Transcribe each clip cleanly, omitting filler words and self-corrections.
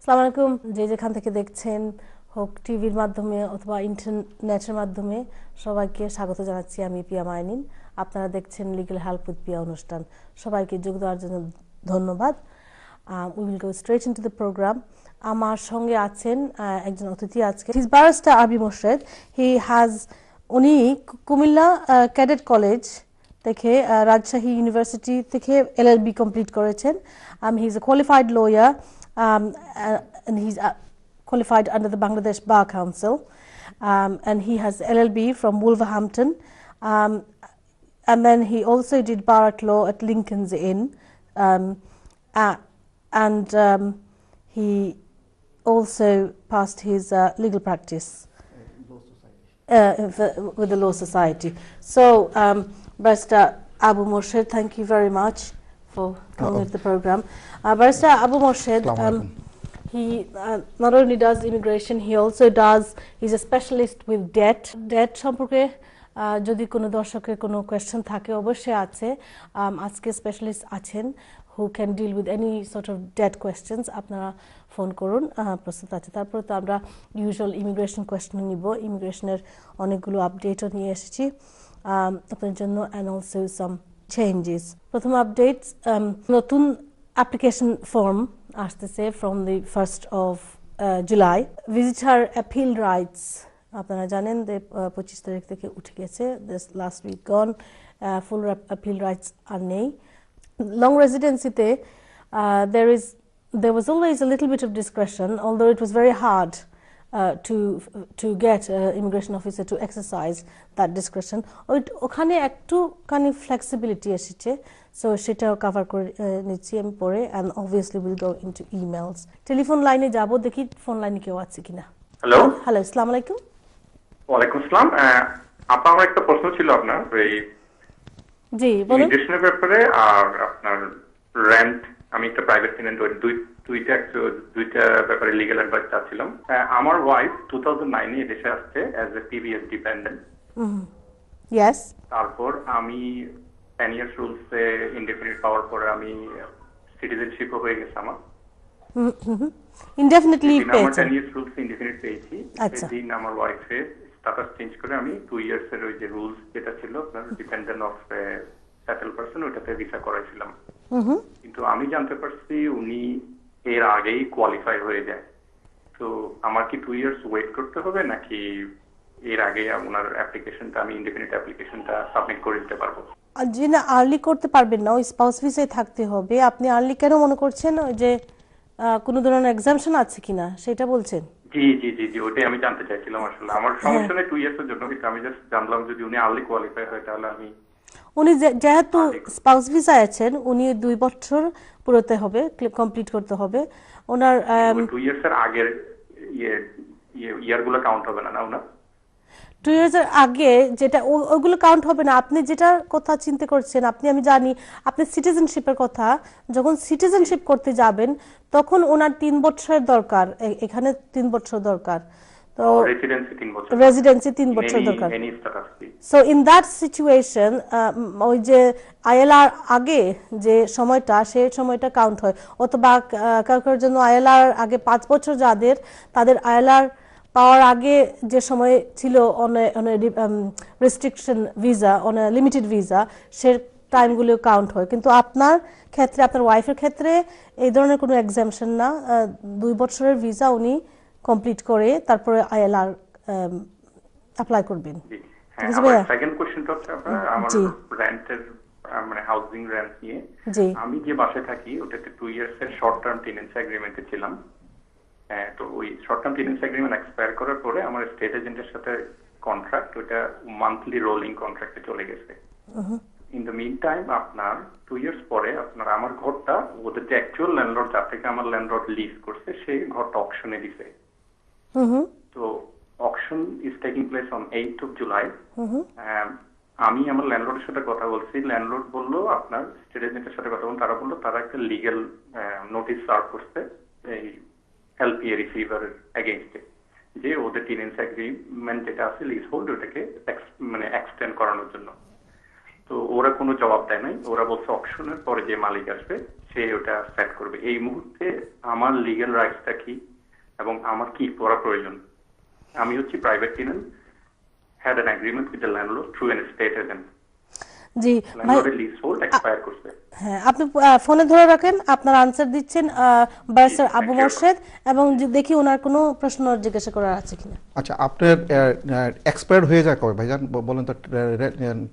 আসসালামু আলাইকুম। যে যেখান থেকে দেখছেন, হোক টিভির মাধ্যমে অথবা ইন্টারনেটের মাধ্যমে, সবাইকে স্বাগত জানাচ্ছি। আমি পিয়া মায়েনিন। আপনারা দেখছেন লিগ্যাল হেল্প উইথ পিয়া অনুষ্ঠান। সবাইকে যোগ দেওয়ার জন্য ধন্যবাদ। We will go straight into the programme. আমার সঙ্গে আছেন একজন অতিথি আজকে। হিজ ব্যারিস্টার আবি মোর্শেদ। উনি কুমিল্লা ক্যাডেট কলেজ থেকে রাজশাহী ইউনিভার্সিটি থেকে এলএলবি কমপ্লিট করেছেন। He is a qualified lawyer and he's qualified under the Bangladesh Bar Council, and he has LLB from Wolverhampton, and then he also did bar at law at Lincoln's Inn, and he also passed his legal practice with the Law Society. So, Barrister Abu Morshed, thank you very much for coming to the program. Barrister Abu Morshed, he not only does immigration, he's a specialist with debt সম্পর্কে যদি কোনো দর্শকের কোনো question থাকে অবশ্যই আছে। আজকে specialist আছেন who can deal with any sort of debt questions. আপনারা ফোন করুন, প্রস্তুত আছে। তারপরে তো আমরা ইউজুয়াল ইমিগ্রেশন কোয়েশ্চেন নিব। ইমিগ্রেশনের অনেকগুলো আপডেটও নিয়ে এসেছি আপনার জন্য, and also some changes. প্রথম আপডেটস, নতুন অ্যাপ্লিকেশন ফর্ম আসতেছে from the 1st of July. Visitor appeal rights আপনারা জানেন যে 25 তারিখ থেকে উঠে গেছে, this last week gone. Full appeal rights আর নেই। Long residency-তে there was always a little bit of discretion, although it was very hard to get immigration officer to exercise that discretion. ওখানে একটুখানি flexibility এসেছে, so সেটাও cover করে নিচ্ছি আমি পরে, and obviously we'll go into emails. Telephone লাইনে যাব, দেখি ফোন লাইনে কেউ আছে কিনা। হ্যালো, আসসালামু আলাইকুম। ওয়ালাইকুম আসসালাম। আমার একটা প্রশ্ন ছিল আপনার জি বলুন। ইমিগ্রেশনের ব্যাপারে আর আপনার রেন্ট। আমি একটা প্রাইভেট টেনেন্ট, দুইটা ব্যাপারে লিগ্যাল অ্যাডভাইস চাচ্ছিলাম। আমার ওয়াইফ 2009 এ দেশে আসছে as a PBS dependent. Yes. তারপর আমি 10 ইয়ার্স রুলসে ইনডেফিনিট পাওয়ার পরে আমি সিটিজেনশিপও হয়ে গেছে আমার। ইনডেফিনিটলি পেয়েছি, 10 ইয়ার্স রুলসে ইনডেফিনিট পেয়েছি। সেদিন আমার ওয়াইফের স্ট্যাটাস চেঞ্জ করে আমি 2 ইয়ার্সের ওই যে রুলস যেটা ছিল আপনার ডিপেন্ডেন্ট অফ সেটেল পারসন, ওইটাতে ভিসা করাইছিলাম। কিন্তু আমি জানতে পারছি উনি এর আগেই কোয়ালিফাই হয়ে যায়। তো আমার কি 2 ইয়ার্স ওয়েট করতে হবে, নাকি এর আগে ওনার অ্যাপ্লিকেশনটা আমি ইনডেফিনিট অ্যাপ্লিকেশনটা সাবমিট করে দিতে পারবো? জি না, আর্লি করতে পারবেন না, ওই স্পাউস ভিসায় থাকতে হবে। আপনি আর্লি কেন মনে করছেন? ওই যে কোনো ধরনের এক্সাম্পশন আছে কিনা সেটা বলছেন? জি জি জি জি, ওটাই আমি জানতে চাইছিলাম। আসলে আমার সমস্যা নেই 2 ইয়ার্সের জন্য, কিন্তু আমি জাস্ট জানলাম যদি উনি আর্লি কোয়ালিফাই হয় তাহলে আমি। উনি যেহেতু স্পাউস ভিসায় আছেন, উনি 2 বছর পুরোতে হবে, কমপ্লিট করতে হবে ওনার। 2 ইয়ার্সের আগের ইয়ারগুলো কাউন্ট হবে না ওনার? 2 ইয়ার্সের আগে যেটা, ওইগুলো কাউন্ট হবে না। আপনি যেটার কথা চিন্তা করছেন, আমি জানি আপনি সিটিজেনশিপের কথা। যখন সিটিজেনশিপ করতে যাবেন তখন ওনার 3 বছরের দরকার, এখানে 3 বছর দরকার। তো রেসিডেন্সি 3 বছর দরকার। সো ইন দ্যাট সিচুয়েশন ওই যে আইএলআর আগে যে সময়টা, সেই সময়টা কাউন্ট হয়। অথবা কারোর জন্য আইএলআর আগে 5 বছর যাদের, তাদের আইএলআর পাওয়ার আগে যে সময় ছিল on restriction visa, on limited visa, সে টাইমগুলো কাউন্ট হয়। কিন্তু আপনার ক্ষেত্রে, আপনার ওয়াইফের ক্ষেত্রে এই ধরনের কোনো এক্সাম্পশন না। 2 বছরের ভিসা উনি কমপ্লিট করে তারপরে আইএলআর অ্যাপ্লাই করবেন। সেকেন্ড কোশ্চেনটা হচ্ছে আমার রেন্টের, মানে হাউজিং রেন্ট নিয়ে। আমি যে বাসায় থাকি ওটাতে 2 ইয়ার্সের শর্ট টার্ম টেনেন্সি এগ্রিমেন্টে ছিলাম। তো ওই short term tenancy agreement expire করার পরে আমার স্টেট এজেন্টের সাথে কন্ট্রাক্ট, ওটা মান্থলি রোলিং কন্ট্রাক্টে চলে গেছে। ইন দ্য মিন টাইম আপনার 2 ইয়ার্স পরে আপনার আমার ঘরটা, ওদের যে অ্যাকচুয়াল ল্যান্ডলর্ড, যার থেকে আমার ল্যান্ডলর্ড লিজ করছে, সেই ঘরটা অকশনে দিছে। তো auction is taking place on 8th of July. আমি আমার ল্যান্ডলর্ডের সাথে কথা বলছি। ল্যান্ডলর্ড বললো, আপনার স্টেট এজেন্টের সাথে কথা বলুন। তারা বললো তারা একটা লিগ্যাল নোটিশ সার্ভ করছে এই এলপিএ রিসিভারের এগেইনস্টে, যে ওদের টেনেন্সি এগ্রিমেন্ট যেটা আছে লিজ হোল্ড, ওটাকে মানে এক্সটেন্ড করানোর জন্য। তো তো ওরা কোনো জবাব দেয় নাই, ওরা বলছে অকশনের পরে যে মালিক আসবে সে ওটা সেট করবে। এই মুহূর্তে আমার লিগ্যাল রাইটসটা কি এবং আমার কি করা প্রয়োজন? আমি হচ্ছি private tenant, had an agreement with the landlord through an estate agent. G landlord leasehold expire করছে। হ্যাঁ, আপনি ফোনে ধরে রাখেন, আপনার আনসার দিচ্ছেন ব্যারিস্টার আবু মোর্শেদ, এবং দেখি ওনার কোনো প্রশ্ন জিজ্ঞাসা করার আছে কিনা। আচ্ছা, আপনার এক্সপায়ার হয়ে যায় কবে ভাইজান বলেন তো?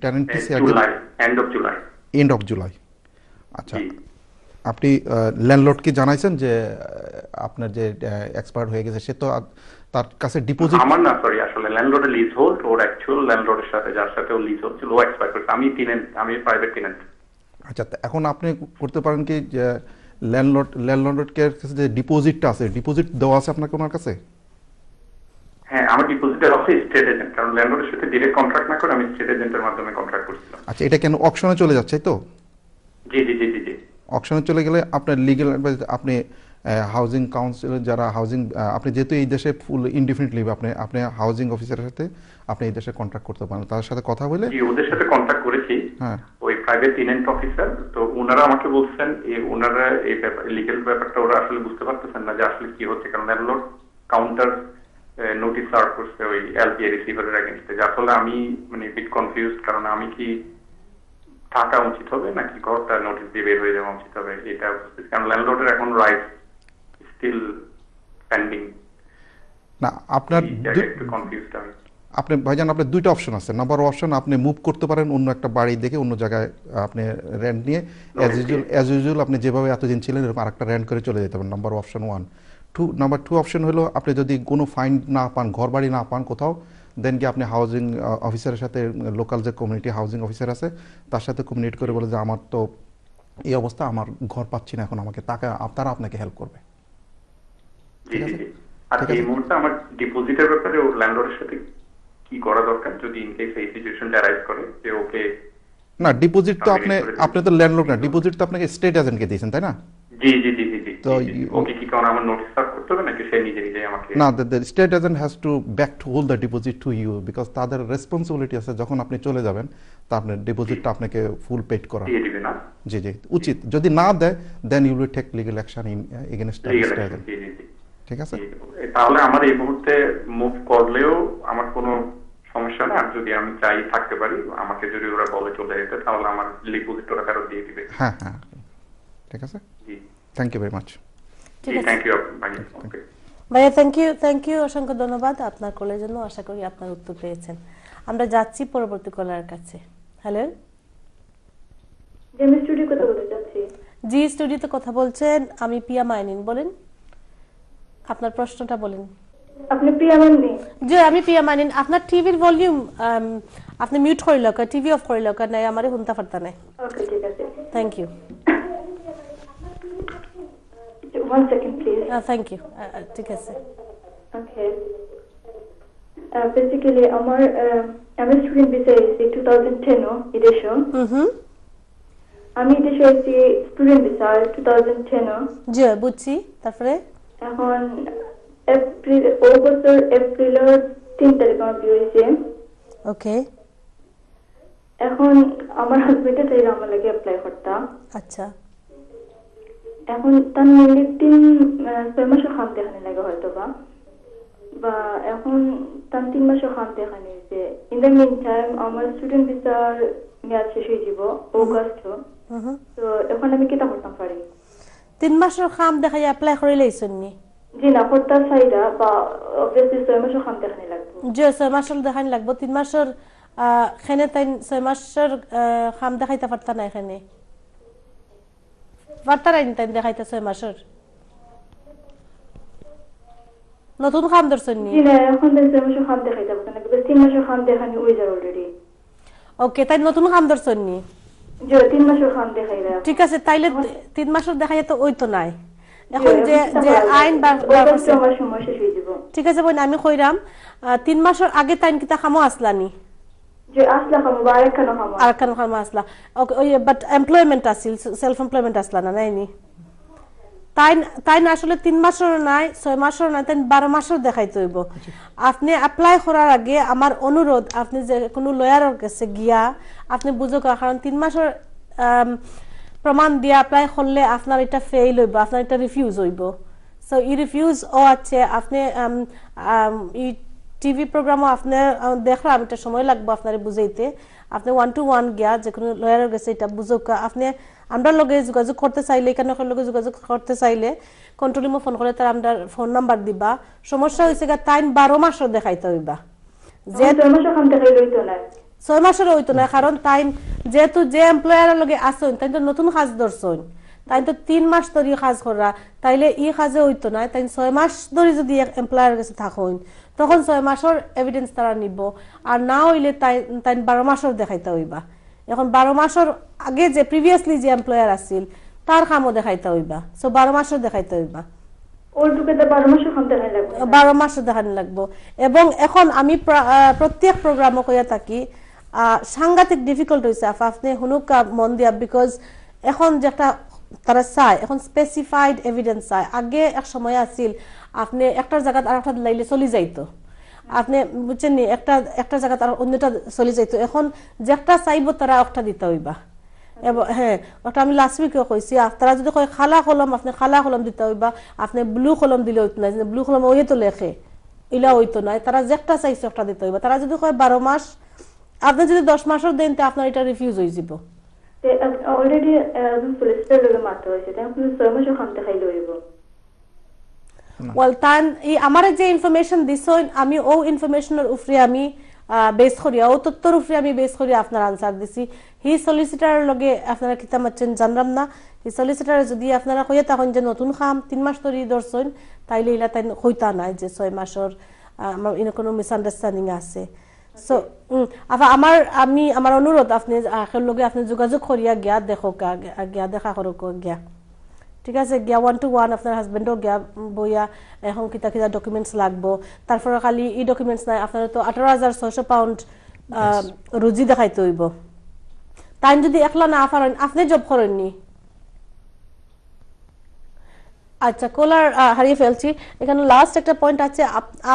Tenancy July, end of July. আচ্ছা, আপনি ল্যান্ডলর্ডকে জানাইছেন যে আপনার যে এক্সপায়ার হয়ে গেছে? সে তো তার কাছে ডিপোজিট আমার না, সরি, আসলে ল্যান্ডলর্ডের লিজ হোল্ড, ওর অ্যাকচুয়াল ল্যান্ডলর্ডের সাথে যার সাথে ও লিজ হচ্ছিল ও এক্সপায়ার করেছে। আমি টেনেন্ট, আমি প্রাইভেট টেনেন্ট। আচ্ছা, এখন আপনি করতে পারেন কি যে ল্যান্ডলর্ডের কাছে যে ডিপোজিটটা আছে, ডিপোজিট দেওয়া আছে আপনাকে ওনার কাছে? হ্যাঁ, আমার ডিপোজিটের আছে স্টেট এজেন্ট, কারণ ল্যান্ডলর্ডের সাথে ডাইরেক্ট কন্ট্রাক্ট না করে আমি স্টেট এজেন্টের মাধ্যমে কন্ট্রাক্ট করছিলাম। আচ্ছা, এটা কেন অকশনে চলে যাচ্ছে তো? জি জি জি জি জি। অকশনে চলে গেলে আপনার লিগ্যাল অ্যাডভাইস, আপনি হাউজিং কাউন্সিল যারা হাউজিং, আপনি যেহেতু এই দেশে ফুল ইনডিফিনিট লিভ, আপনি হাউজিং অফিসারের সাথে আপনি এই দেশে কন্ট্রাক্ট করতে পারেন, তাদের সাথে কথা বলে। জি, ওদের সাথে কন্ট্রাক্ট করেছি। হ্যাঁ, ওই প্রাইভেট টেনেন্ট অফিসার, তো ওনারা আমাকে বলছেন ওনারা এই ব্যাপার লিগ্যাল ব্যাপারটা ওরা আসলে বুঝতে পারতেছেন না যে আসলে কি হচ্ছে, কারণ ল্যান্ডলর্ড কাউন্টার নোটিশ সার্ভ করছে ওই এলপিআই রিসিভারের এগেইনস্টে। যার ফলে আমি মানে বিট কনফিউজড, কারণ আমি কি থাকা উচিত হবে নাকি ঘরটা নোটিশ দিয়ে বের হয়ে যাওয়া উচিত হবে, এটা বুঝতেছি। কারণ ল্যান্ডলর্ডের এখন রাইট স্টিল পেন্ডিং। না, আপনার একটু কনফিউজড আমি। আপনি ভাইজান, আপনার দুইটা অপশন আছে। নাম্বার অপশন, আপনি মুভ করতে পারেন অন্য একটা বাড়ি দেখে, অন্য জায়গায় আপনি রেন্ট নিয়ে অ্যাজ ইউজুয়াল আপনি যেভাবে এতদিন ছিলেন এরকম আরেকটা রেন্ট করে চলে যেতে পারেন। Number option 1। নাম্বার 2 অপশন হলো, আপনি যদি কোনো ফাইন না পান, ঘর বাড়ি না পান কোথাও, দেন কি আপনি হাউজিং অফিসারের সাথে, লোকাল যে কমিউনিটি হাউজিং অফিসার আছে তার সাথে কমিউনিকেট করে বলে যে আমার তো এই অবস্থা, আমার ঘর পাচ্ছি না, এখন আমাকে টাকা, তারা আপনাকে হেল্প করবে। ঠিক আছে? আর এই মুহূর্তে আমার ডিপোজিটের ব্যাপারে ওর ল্যান্ডলর্ডের সাথে কি করা দরকার যদি ইন কেস এই সিচুয়েশনটা অ্যারাইজ করে যে ওকে? না, ডিপোজিট তো আপনি তো ল্যান্ডলর্ড না, ডিপোজিট তো আপনাকে স্টেট এজেন্টকে দিয়েছেন, তাই না? জি জি জি জি। তো ওকে কি কারণ আমার নোটিস সার্ভ করতে হবে নাকি সে নিজে নিজে আমাকে? না, the state agent has to back to hold the deposit to you, because তাদের রেসপন্সিবিলিটি আছে যখন আপনি চলে যাবেন তা আপনার ডিপোজিটটা আপনাকে ফুল পেড করা দিয়ে দিবে না? জি জি, উচিত। যদি না দেয় then you will take legal action in against the state agent. ঠিক আছে? তাহলে আমার এই মুহূর্তে মুভ করলেও আমার কোনো সমস্যা না, যদি আমি চাই থাকতে পারি, আমাকে যদি ওরা বলে চলে যেতে তাহলে আমার ডিপোজিট ওরা ফেরত দিয়ে দিবে। হ্যাঁ হ্যাঁ, ঠিক আছে। জি, thank you very much. Thank you ভাইয়া, থ্যাংক ইউ, অসংখ্য ধন্যবাদ আপনার কলের জন্য। আশা করি আপনার উত্তর পেয়েছেন। আমরা যাচ্ছি পরবর্তী কলার কাছে। হ্যালো, জি স্টুডিওতে কথা বলছেন, আমি পিয়া মাইনিন। বলেন আপনার প্রশ্নটা বলেন। আপনি পিয়া মাইনিন? জি, আমি পিয়া মাইনিন। আপনার টিভির ভলিউম আপনি মিউট করে লক, টিভি অফ করে লক, নাই আমারে শুনতে পারতা নাই। ওকে, ঠিক আছে, thank you. One second, please. Thank you. ঠিক আছে। Okay. Basically, I'm a student visa is 2010 edition. আমি দেশে এসেছি স্টুডেন্ট ভিসা 2010। জি, বুঝছি। তারপরে এখন এপ্রিলের 3 তারিখ আমার বিয়ে হয়েছে। ওকে। এখন আমার হাজবেন্ডের তাই আমার লাগে অ্যাপ্লাই করতাম। আচ্ছা। এখন তার মিনিট 3-6 মাসের খাম দেখানি লাগে হয়তো বা এখন তার 3 মাসের খাম দেখানি হয়েছে। ইন দ্য মিন টাইম আমার স্টুডেন্ট ভিসার মেয়াদ শেষ হয়ে যাব অগস্ট। তো এখন আমি কিটা করতাম পারি? 3 মাসের খাম দেখাই অ্যাপ্লাই করে লইছেন নি? জি না, করতে চাইরা বা অবভিয়াসলি 6 মাসের খাম দেখানি লাগবে। জি, 6 মাসের দেখানি লাগবে। 3 মাসের এখানে তাই 6 মাসের খাম দেখাইতে পারতা না? এখানে পারতারাই তাই দেখাইতে 6 মাসের নতুন খাম ধরছেন নি? জি না, এখন 6 মাসের খাম দেখাইতে পারতা না, বিকজ 3 মাসের খাম দেখানি হয়ে যায় অলরেডি। ওকে, তাই নতুন খাম ধরছেন নি? জি, 3 মাসের খাম দেখাইরা। ঠিক আছে, তাইলে 3 মাসের দেখাইয়া তো ওই তো নাই। এখন যে আইন সময় শেষ হয়ে যাব। ঠিক আছে বোন, আমি কইরাম 3 মাসের আগে তাইন কিতা খামো আসলানি? যে আসলা খামো বা আরেকখানো খামো আসলা। ওকে, ওই বাট এমপ্লয়মেন্ট আছিল, সেলফ এমপ্লয়মেন্ট আসলা না নাইনি? তাই আসলে 3 মাসের নাই 6 মাসের নাই তাই 12 মাসের দেখাইতে হইব আপনি অ্যাপ্লাই করার আগে আমার অনুরোধ আপনি যে কোনো লয়ারের কাছে গিয়া আপনি বুঝুক কারণ 3 মাসের প্রমাণ দিয়ে অ্যাপ্লাই করলে আপনার এটা ফেল হইব আপনার এটা রিফিউজ হইব সো ই রিফিউজ ও আছে আপনি ই টিভি প্রোগ্রামও আপনি দেখলাম এটা সময় লাগবে আপনারে বুঝাইতে আপনি 1-to-1 গিয়া যে কোনো লয়ারের কাছে এটা বুঝুক আপনি আমরা লগে যোগাযোগ করতে চাইলে এখানে লগে যোগাযোগ করতে চাইলে কন্ট্রোল রুমে ফোন করে তার আমরা ফোন নাম্বার দিবা সমস্যা হইছে গা তাই 12 মাসও দেখাইতে হইবা যে 6 মাস খান দেখাই লইতো না 6 মাসের হইতো না কারণ তাই যেহেতু যে এমপ্লয়ারের লগে আসুন তাই তো নতুন কাজ ধরছুন তাই তো 3 মাস ধরে কাজ করা তাইলে ই কাজে হইতো না তাই 6 মাস ধরে যদি এমপ্লয়ারের কাছে থাকুন তখন 6 মাসের এভিডেন্স তারা নিব আর না হইলে তাই 12 মাসের দেখাইতে হইবা এখন 12 মাসের আগে যে প্রিভিয়াসলি যে এমপ্লয়ার আছিল তার কামও দেখাইতে হইবা সো 12 মাসের দেখাইতে হইবা ওর টুকেতে 12 মাস খান দেখাই লাগবে 12 মাস দেখানি লাগবে এবং এখন আমি প্রত্যেক প্রোগ্রামে কইয়া থাকি সাংঘাতিক ডিফিকাল্ট হইছে আপনি হুনুকা মন দিয়া বিকজ এখন যেটা তারা চায় এখন স্পেসিফাইড এভিডেন্স চায় আগে এক সময় আছিল আপনি একটা জায়গা আরেকটা লাইলে চলে যাইতো আপনি বুঝছেন নি একটা জায়গা আর অন্যটা চলে যাইতো এখন যেটা চাইবো তারা একটা দিতে হইবা এবং হ্যাঁ ওটা আমি লাস্ট উইকেও কইছি তারা যদি কয় খালা কলম আপনি খালা কলম দিতে হইবা আপনি ব্লু কলম দিলে হইতো না ব্লু কলম ওই তো লেখে ইলা হইতো না তারা যেটা চাইছে একটা দিতে হইবা তারা যদি কয় 12 মাস আপনি যদি 10 মাসও দেন তো আপনার এটা রিফিউজ হয়ে যাব অলরেডি সলিসিটর লগে মাত্র হইছে তাই আপনি 6 মাস খান দেখাই লইব ওয়েল তান এই আমার যে ইনফরমেশন দিছেন আমি ও ইনফরমেশনের উপরে আমি বেস করিয়া ও তথ্যের উপরে আমি বেস করিয়া আপনার আনসার দিছি হি সলিসিটারের লগে আপনারা কিতা মাচ্ছেন জানলাম না হি সলিসিটার যদি আপনারা কইয়া তখন যে নতুন খাম 3 মাস ধরে দর্শন তাইলে ইলা তাই কইতা নাই যে 6 মাসের আমার ইন কোনো মিসআন্ডারস্ট্যান্ডিং আছে সো আমার অনুরোধ আপনি আখের লগে আপনি যোগাযোগ করিয়া গিয়া দেখো গিয়া দেখা করো গিয়া ঠিক আছে গিয়া 1-to-1 আপনার হাজবেন্ডও গিয়া বইয়া এখন কিতা কিতা ডকুমেন্টস লাগবো তারপরে খালি ই ডকুমেন্টস নাই আপনার তো 18,600 পাউন্ড রুজি দেখাইতে হইব তাই যদি একলা না পারেন আপনি জব করেননি আচ্ছা কলার হারিয়ে ফেলছি এখানে লাস্ট একটা পয়েন্ট আছে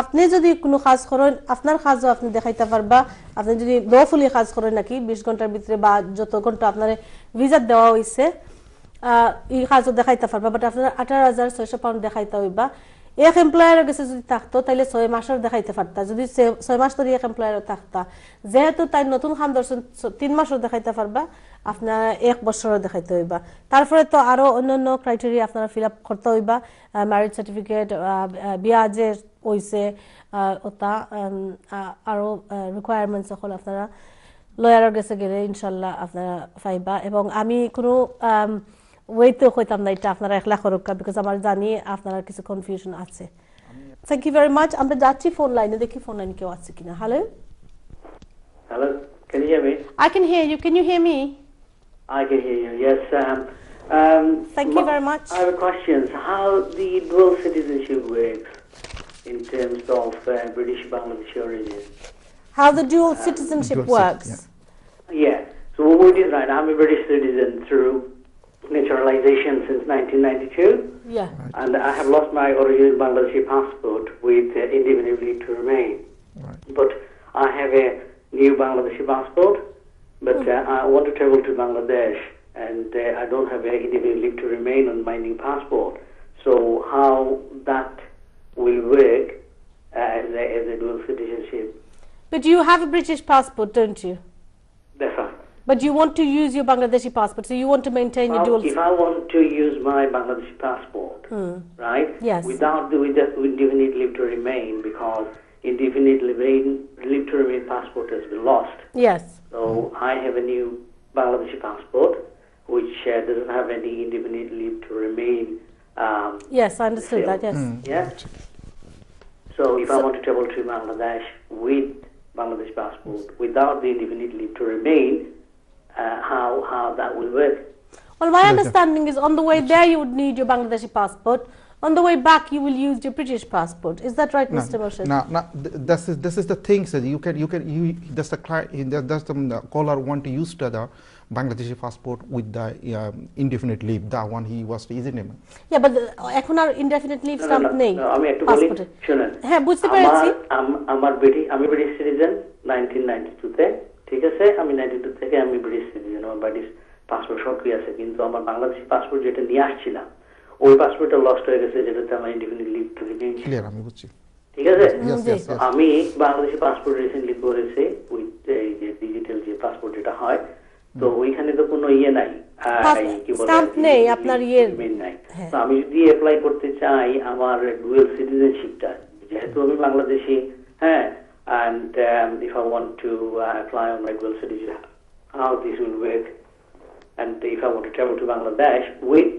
আপনি যদি কোনো কাজ করেন আপনার কাজও আপনি দেখাইতে পারবা আপনি যদি লফুলি কাজ করেন নাকি 20 ঘন্টার ভিতরে বা যত ঘন্টা আপনার ভিসা দেওয়া হইছে এই কাজও দেখাইতে পারবা বাট আপনার 18,600 পাউন্ড দেখাইতে হইবা এক এমপ্লয়ারের কাছে যদি থাকতো তাহলে 6 মাসের দেখাইতে পারতা যদি 6 মাস ধরে এক এমপ্লয়ার থাকতা যেহেতু তাই নতুন খাম দর্শন 3 মাসও দেখাইতে পারবা আপনার 1 বছরও দেখাইতে হইবা তারপরে তো আরো অন্যান্য ক্রাইটেরিয়া আপনারা ফিল আপ করতে হইবা ম্যারেজ সার্টিফিকেট বিয়া যে হইছে ওটা আরো রিকোয়ারমেন্টস সকল আপনারা লয়ারের কাছে গেলে ইনশাআল্লাহ আপনারা পাইবা এবং আমি কোনো ওয়েতে হইতাম না এটা আপনারা একলা করুক বিকজ আমার জানি আপনারা কিছু কনফিউশন আছে থ্যাংক ইউ ভেরি মাচ আমরা যাচ্ছি ফোন লাইনে দেখি ফোন লাইনে কেউ আছে কিনা hello can you hear me? I can hear you. Can you hear me? I can hear you, yes. Thank you very much. I have a question. How the dual citizenship works in terms of British Bangladeshi origin? How the dual citizenship works? Yeah. So what it is, right? I'm a British citizen through naturalization since 1992. Yeah. And I have lost my original Bangladeshi passport with indefinite leave to remain. Right. But I have a new Bangladeshi passport, but I want to travel to Bangladesh, and I don't have a indefinite leave to remain on my new passport. So how that will work as a dual citizenship? But you have a British passport, don't you? That's right. But you want to use your Bangladeshi passport, so you want to maintain your dual. If I want to use my Bangladeshi passport, right? Yes. Without the indefinite leave to remain, because indefinite leave to remain passport has been lost. Yes. So I have a new Bangladeshi passport, which doesn't have any indefinite leave to remain. Yes, I understood that. Yes. Yeah. So if I want to travel to Bangladesh with Bangladesh passport without the indefinite leave to remain, how that will work? Well, my understanding is on the way there you would need your Bangladeshi passport. on the way back you will use your British passport. Is that right, Mr. Morshed? No, this is the thing that that's the caller want to use the Bangladeshi passport with the indefinite leave. That one he was easy name. Yeah, but এখন আর indefinite leave stamp নেই আমি একটু বলি শুনেন হ্যাঁ বুঝতে পেরেছি আমি ব্রিটিশ সিটিজেন 1992 তে ঠিক আছে আমি 92 থেকে আমি ব্রিটিশ সিটিজেন আমার ব্রিটিশ পাসপোর্ট সবই আছে কিন্তু আমার বাংলাদেশি পাসপোর্ট যেটা নিয়ে আসছিলাম ওই পাসপোর্টটা লস্ট হয়ে গেছে যেটাতে আমার indefinite leave to remain clear আমি বুঝছি ঠিক আছে আমি বাংলাদেশি পাসপোর্ট রিসেন্টলি করেছি উইথ এই যে ডিজিটাল যে পাসপোর্ট যেটা হয় তো ওইখানে তো কোনো নাই কি বলে স্ট্যাম্প নেই আপনার নাই তো আমি যদি অ্যাপ্লাই করতে চাই আমার ডুয়াল সিটিজেনশিপটা যেহেতু আমি বাংলাদেশি হ্যাঁ and if I want to apply on my dual citizenship how this will work and if I want to travel to Bangladesh with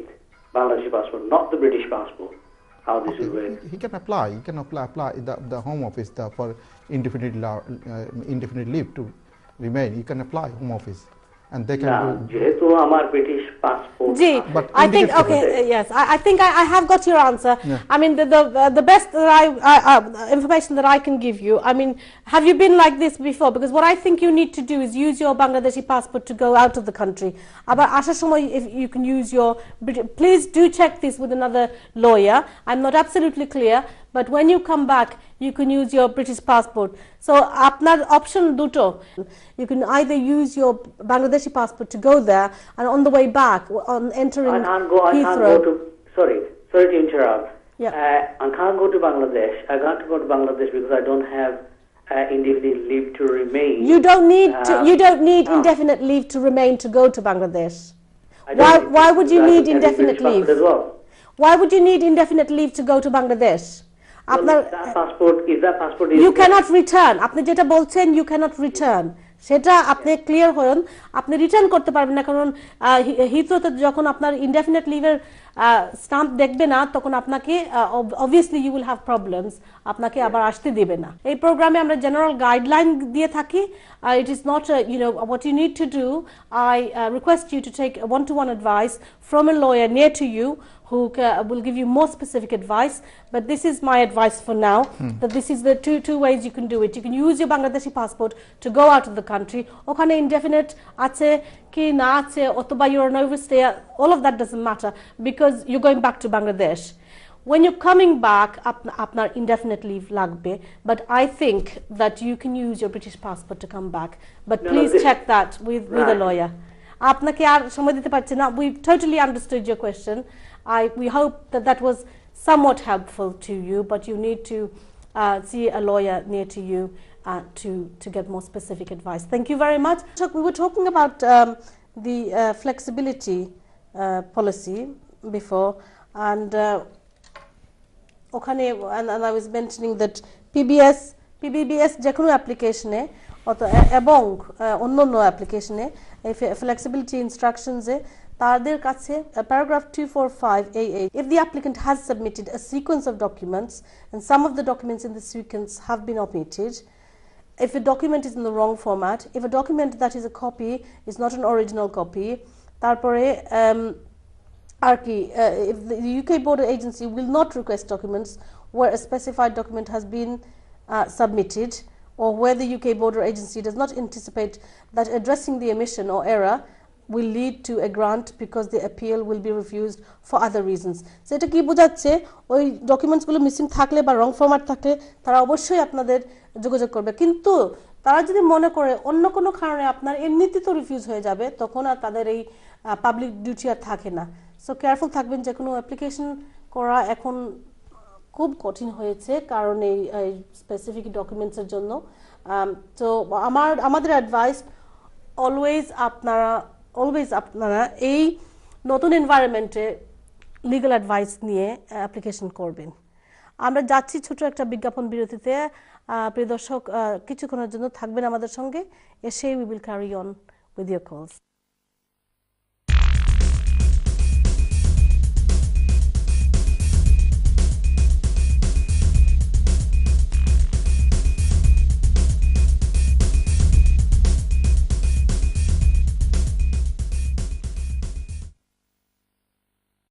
Bangladeshi passport not the British passport how this will work he can apply the home office for indefinite leave to remain you can apply home office and they can do jehetu amar British passport but I think okay yes I think I have got your answer. I mean the best that information that I can give you, I mean have you been like this before, because what I think you need to do is use your Bangladeshi passport to go out of the country abar ashar shomoy if you can use your please do check this with another lawyer. I'm not absolutely clear, but when you come back you can use your British passport. So apnar option duto, you can either use your Bangladeshi passport to go there and on the way back on entering Heathrow. Sorry to interrupt. I can't go to Bangladesh. I got to go to Bangladesh because I don't have indefinite leave to remain. You don't need indefinite leave to remain to go to Bangladesh. Why would you need indefinite leave? Why would you need indefinite leave to go to Bangladesh? You cannot return. আপনি যেটা বলছেন you cannot return. সেটা আপনি clear হন, আপনি return করতে পারবেন না, কারণ হিথ্রোতে যখন আপনার ইনডেফিনিট লিভের স্ট্যাম্প দেখবে না তখন আপনাকে obviously you will have problems, আপনাকে আবার আসতে দেবে না। এই প্রোগ্রামে আমরা জেনারেল গাইডলাইন দিয়ে থাকি। It is not what you need to do. I request you to take one-to-one advice from a lawyer near to you who will give you more specific advice, but this is my advice for now, that this is the two ways you can do it. You can use your Bangladeshi passport to go out of the country. Okhane indefinite ache ki na ache otoba you're on overstay, all of that doesn't matter because you're going back to Bangladesh. When you're coming back, apnar indefinite leave lagbe, but I think that you can use your British passport to come back, but please check that with a lawyer. আপনাকে আর সময় দিতে পারছি না. We totally understood your question. We hope that was somewhat helpful to you, but you need to see a lawyer near to you to get more specific advice. Thank you very much. We were talking about the flexibility policy before, and I was mentioning that PBBS যে কোনো অ্যাপ্লিকেশনে এবং অন্যান্য অ্যাপ্লিকেশনে flexibility instructions তাদের কাছে paragraph 245AA, if the applicant has submitted a sequence of documents and some of the documents in the sequence have been omitted, if a document is in the wrong format, if a document that is a copy is not an original copy, তারপরে if the UK border agency will not request documents where a specified document has been submitted, or where the UK border agency does not anticipate that addressing the omission or error will lead to a grant because the appeal will be refused for other reasons. So এটা কি বোঝাচ্ছে, ওই ডকুমেন্টসগুলো missing থাকলে বা রং format থাকলে তারা অবশ্যই আপনাদের যোগাযোগ করবে, কিন্তু তারা যদি মনে করে অন্য কোনো কারণে আপনার এমনিতে তো রিফিউজ হয়ে যাবে, তখন আর তাদের এই পাবলিক ডিউটি আর থাকে না। সো কেয়ারফুল থাকবেন, যে কোনো অ্যাপ্লিকেশন করা এখন খুব কঠিন হয়েছে কারণ এই স্পেসিফিক ডকুমেন্টসের জন্য। তো আমাদের অ্যাডভাইস অলওয়েজ আপনারা এই নতুন এনভায়রনমেন্টে লিগ্যাল অ্যাডভাইস নিয়ে অ্যাপ্লিকেশন করবেন। আমরা যাচ্ছি ছোট একটা বিজ্ঞাপন বিরতিতে। প্রিয় দর্শক, কিছুক্ষণের জন্য থাকবেন আমাদের সঙ্গে, এসে we will carry on with your কলস।